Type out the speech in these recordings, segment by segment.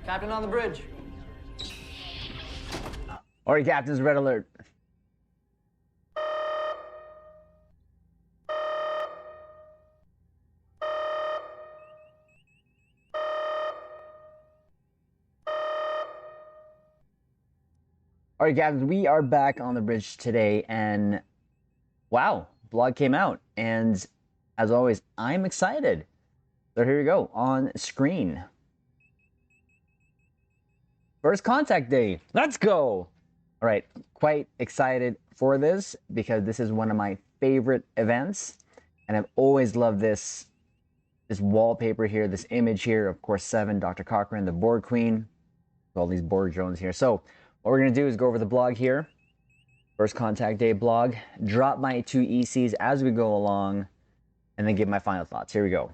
Captain on the bridge. All right, Captain's red alert. All right, Captains, we are back on the bridge today, and wow, blog came out, and as always, I'm excited. So here we go, on screen. First contact day, let's go! All right, quite excited for this because this is one of my favorite events, and I've always loved this wallpaper here, this image here, of course, 7, Dr. Cochrane, the Borg Queen, all these Borg drones here. So what we're gonna do is go over the blog here, first contact day blog, drop my 2 ECs as we go along, and then give my final thoughts. Here we go.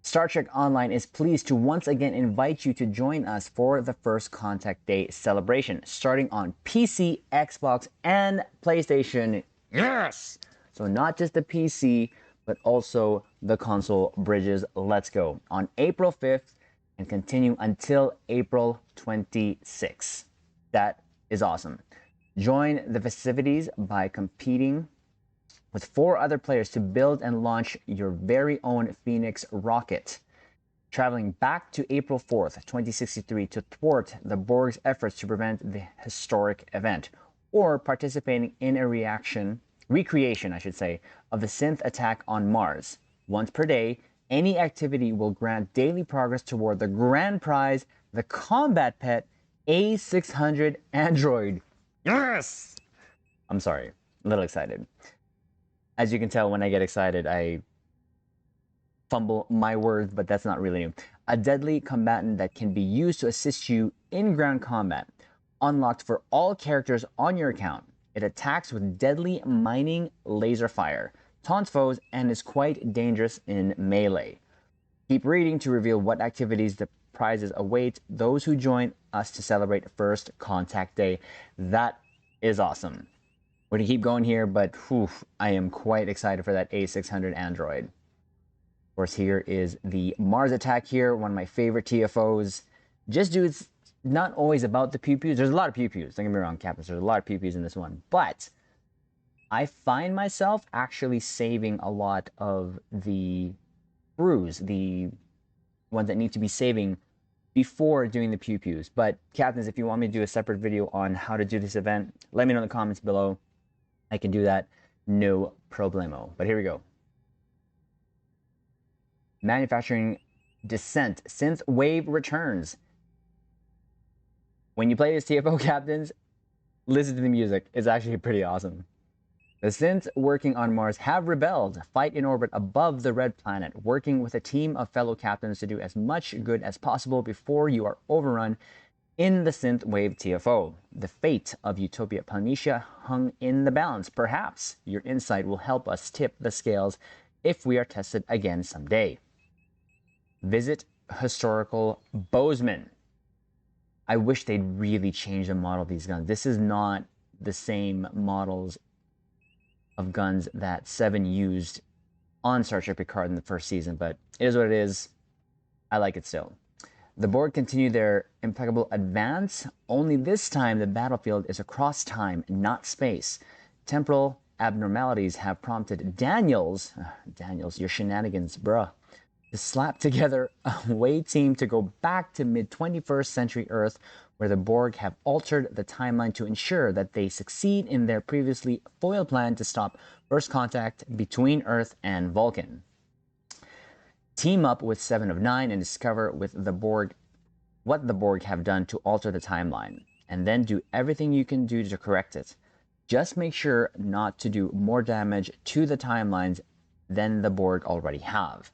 Star Trek Online is pleased to once again invite you to join us for the First Contact Day celebration, starting on PC, Xbox, and PlayStation. Yes! So not just the PC, but also the console bridges. Let's go. On April 5th and continue until April 26th. That is awesome. Join the festivities by competing with 4 other players to build and launch your very own Phoenix rocket, traveling back to April 4th, 2063 to thwart the Borg's efforts to prevent the historic event, or participating in a recreation, of the SYNTH attack on Mars. Once per day, any activity will grant daily progress toward the grand prize, the combat pet A600 android. Yes! I'm sorry, a little excited. As you can tell, when I get excited, I fumble my words, but that's not really new. A deadly combatant that can be used to assist you in ground combat. Unlocked for all characters on your account. It attacks with deadly mining laser fire, taunts foes, and is quite dangerous in melee. Keep reading to reveal what activities the prizes await those who join us to celebrate First Contact Day. That is awesome. We're gonna keep going here, but whew, I am quite excited for that A600 android. Of course, here is the Mars attack here, one of my favorite TFOs. Just dudes, not always about the pew-pews. There's a lot of pew-pews, don't get me wrong, Captains. There's a lot of pew-pews in this one, but I find myself actually saving a lot of the brews, the ones that need to be saving before doing the pew-pews. But Captains, if you want me to do a separate video on how to do this event, let me know in the comments below. I can do that, no problemo. But here we go. Manufacturing Descent, Synth Wave returns. When you play this TFO, Captains, listen to the music. It's actually pretty awesome. The Synths working on Mars have rebelled, fight in orbit above the Red Planet, working with a team of fellow captains to do as much good as possible before you are overrun in the Synth Wave TFO. The fate of Utopia Planitia hung in the balance. Perhaps your insight will help us tip the scales if we are tested again someday. Visit Historical Bozeman. I wish they'd really change the model of these guns. This is not the same models of guns that 7 used on Star Trek Picard in the first season, but it is what it is. I like it still. The Borg continue their impeccable advance, only this time the battlefield is across time, not space. Temporal abnormalities have prompted Daniels, your shenanigans, bruh, to slap together a way team to go back to mid-21st century Earth, where the Borg have altered the timeline to ensure that they succeed in their previously foiled plan to stop first contact between Earth and Vulcan. Team up with 7 of 9 and discover with the Borg what the Borg have done to alter the timeline, and then do everything you can do to correct it. Just make sure not to do more damage to the timelines than the Borg already have.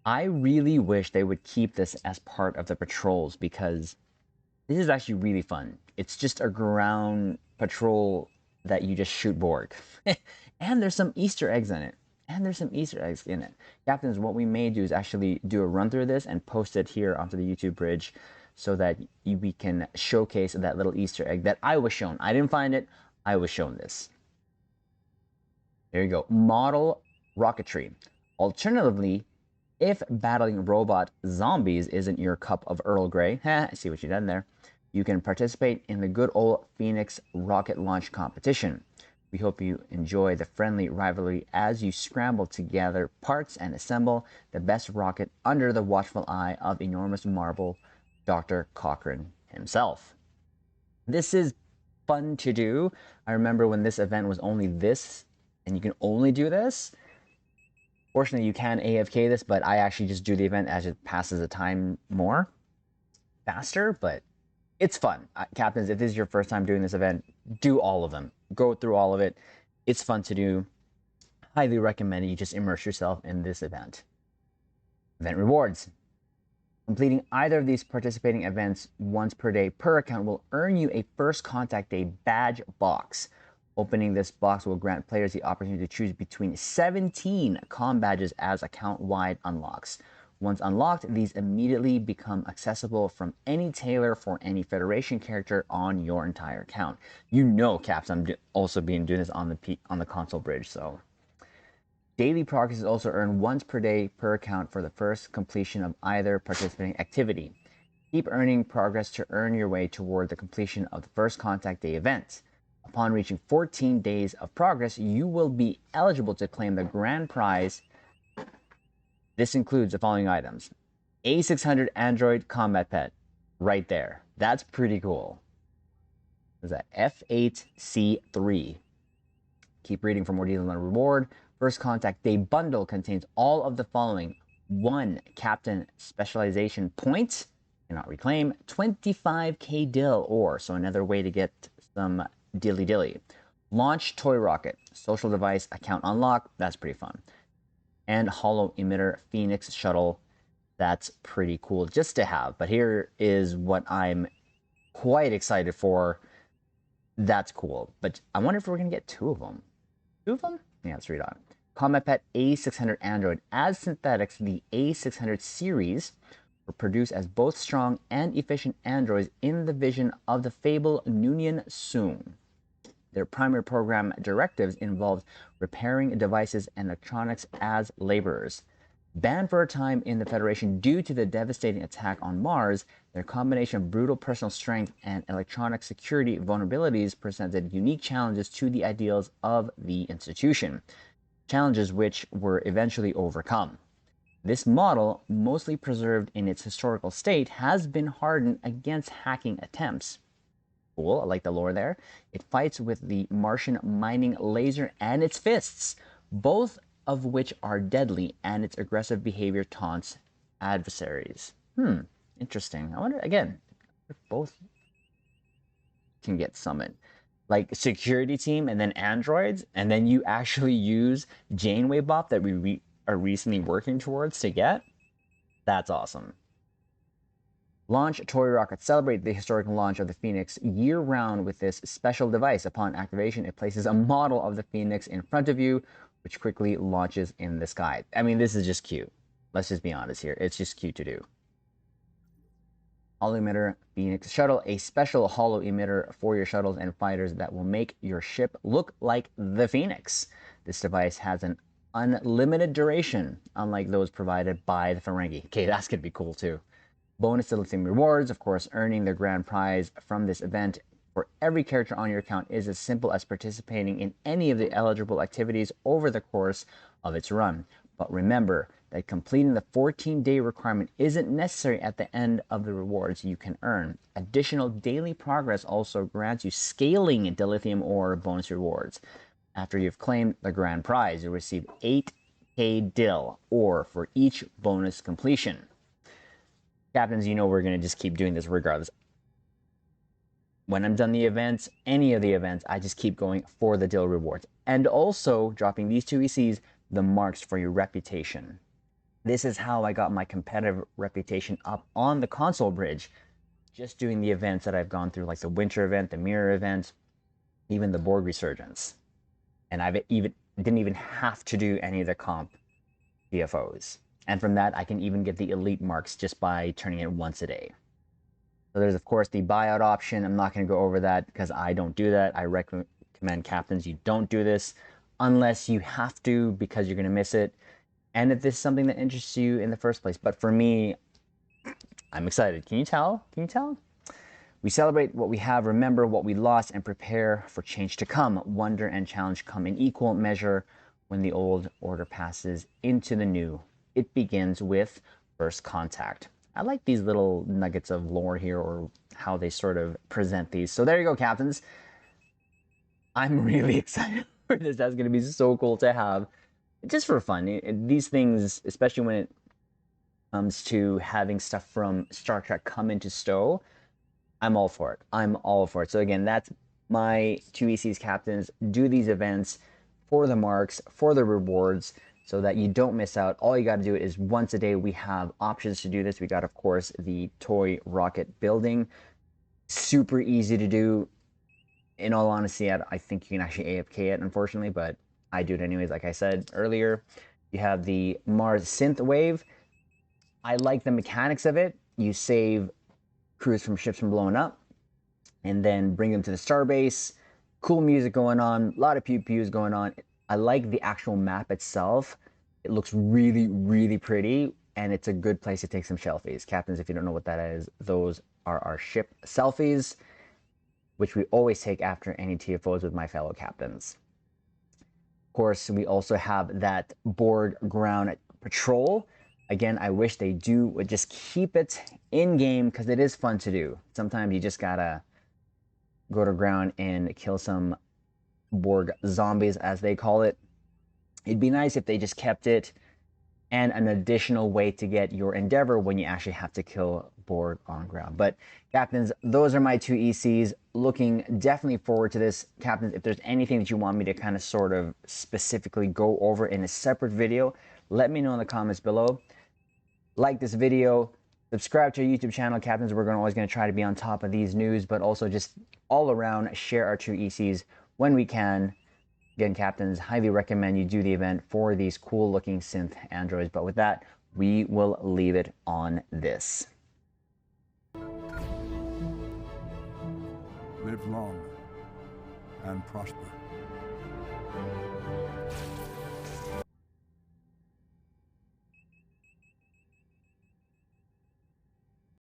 I really wish they would keep this as part of the patrols, because this is actually really fun. It's just a ground patrol that you just shoot Borg. And there's some Easter eggs in it. Captains, what we may do is actually do a run through this and post it here onto the YouTube bridge so that we can showcase that little Easter egg that I was shown. I didn't find it, I was shown this. There you go. Model rocketry. Alternatively, If battling robot zombies isn't your cup of Earl Grey, I see what you done there, you can participate in the good old Phoenix rocket launch competition. We hope you enjoy the friendly rivalry as you scramble to gather parts and assemble the best rocket under the watchful eye of enormous marble Dr. Cochrane himself. This is fun to do. I remember when this event was only this, and you can only do this. Fortunately, you can AFK this, but I actually just do the event as it passes the time more faster, but it's fun. Captains, if this is your first time doing this event, do all of them. Go through all of it. It's fun to do. Highly recommend you just immerse yourself in this event. Event rewards. Completing either of these participating events once per day per account will earn you a First Contact Day badge box. Opening this box will grant players the opportunity to choose between 17 comm badges as account-wide unlocks. Once unlocked, these immediately become accessible from any tailor for any Federation character on your entire account. You know, Caps, I'm also doing this on the console bridge, so. Daily progress is also earned once per day per account for the first completion of either participating activity. Keep earning progress to earn your way toward the completion of the First Contact Day event. Upon reaching 14 days of progress, you will be eligible to claim the grand prize. This includes the following items. A600 Android Combat Pet, right there. That's pretty cool. What is that? F8C3. Keep reading for more details on the reward. First Contact Day bundle contains all of the following. 1 Captain Specialization Point, cannot reclaim, 25k dill ore, so another way to get some dilly dilly. Launch Toy Rocket, social device account unlock, that's pretty fun. And Hollow Emitter Phoenix Shuttle, that's pretty cool just to have. But here is what I'm quite excited for. That's cool, but I wonder if we're gonna get 2 of them. 2 of them? Yeah, let's read on. Combat Pet A600 Android. As synthetics, the A600 series were produced as both strong and efficient androids in the vision of the Fable Noonien Soong. Their primary program directives involved repairing devices and electronics as laborers. Banned for a time in the Federation due to the devastating attack on Mars, their combination of brutal personal strength and electronic security vulnerabilities presented unique challenges to the ideals of the institution, challenges which were eventually overcome. This model, mostly preserved in its historical state, has been hardened against hacking attempts. Cool, I like the lore there. It fights with the Martian mining laser and its fists, both of which are deadly, and its aggressive behavior taunts adversaries. Interesting. I wonder, again, if both can get summoned. Like security team and then androids, and then you actually use Janeway Bop that we are recently working towards to get. That's awesome. Launch Toy Rocket. Celebrate the historical launch of the Phoenix year-round with this special device. Upon activation, it places a model of the Phoenix in front of you, which quickly launches in the sky. I mean, this is just cute. Let's just be honest here. It's just cute to do. Hollow Emitter Phoenix Shuttle, a special hollow emitter for your shuttles and fighters that will make your ship look like the Phoenix. This device has an unlimited duration, unlike those provided by the Ferengi. Okay, that's gonna be cool too. Bonus to lithium rewards, of course, earning the grand prize from this event for every character on your account is as simple as participating in any of the eligible activities over the course of its run. But remember that completing the 14-day requirement isn't necessary at the end of the rewards you can earn. Additional daily progress also grants you scaling dilithium ore bonus rewards. After you've claimed the grand prize, you'll receive 8k dill ore for each bonus completion. Captains, you know we're going to just keep doing this regardless. When I'm done the events, any of the events, I just keep going for the dill rewards. And also, dropping these 2 ECs, the marks for your reputation. This is how I got my competitive reputation up on the console bridge. Just doing the events that I've gone through, like the winter event, the mirror event, even the BORG resurgence. And I didn't even have to do any of the comp TFOs. And from that, I can even get the elite marks just by turning it once a day. So there's, of course, the buyout option. I'm not going to go over that because I don't do that. I recommend captains you don't do this unless you have to because you're going to miss it. and if this is something that interests you in the first place. But for me, I'm excited. Can you tell? Can you tell? We celebrate what we have, remember what we lost, and prepare for change to come. Wonder and challenge come in equal measure when the old order passes into the new. It begins with first contact. I like these little nuggets of lore here, or how they sort of present these. So there you go, captains. I'm really excited for this. That's going to be so cool to have, just for fun. These things, especially when it comes to having stuff from Star Trek come into Stowe, I'm all for it. I'm all for it. So again, that's my two ECs captains. Do these events for the marks, for the rewards, so that you don't miss out. All you got to do is once a day. We have options to do this. We got, of course, the toy rocket building. Super easy to do. In all honesty, I think you can actually AFK it, unfortunately, but I do it anyways. Like I said earlier, you have the Mars synth wave. I like the mechanics of it. You save crews from ships from blowing up, and then bring them to the starbase. Cool music going on, a lot of pew pews going on. I like the actual map itself. It looks really, really pretty, and it's a good place to take some selfies. Captains, if you don't know what that is, those are our ship selfies, which we always take after any TFOs with my fellow captains. Of course, we also have that BORG ground patrol. Again, I wish they would just keep it in-game, because it is fun to do. Sometimes you just gotta go to ground and kill some BORG zombies, as they call it. It'd be nice if they just kept it and an additional way to get your endeavor when you actually have to kill BORG on ground. But captains, those are my two ECs. Looking definitely forward to this. Captains, if there's anything that you want me to kind of sort of specifically go over in a separate video, let me know in the comments below. Like this video, subscribe to our YouTube channel, captains. We're always going to try to be on top of these news, but also just all around share our two ECs when we can. Again, captains, highly recommend you do the event for these cool looking synth androids. But with that, we will leave it on this. Live long and prosper.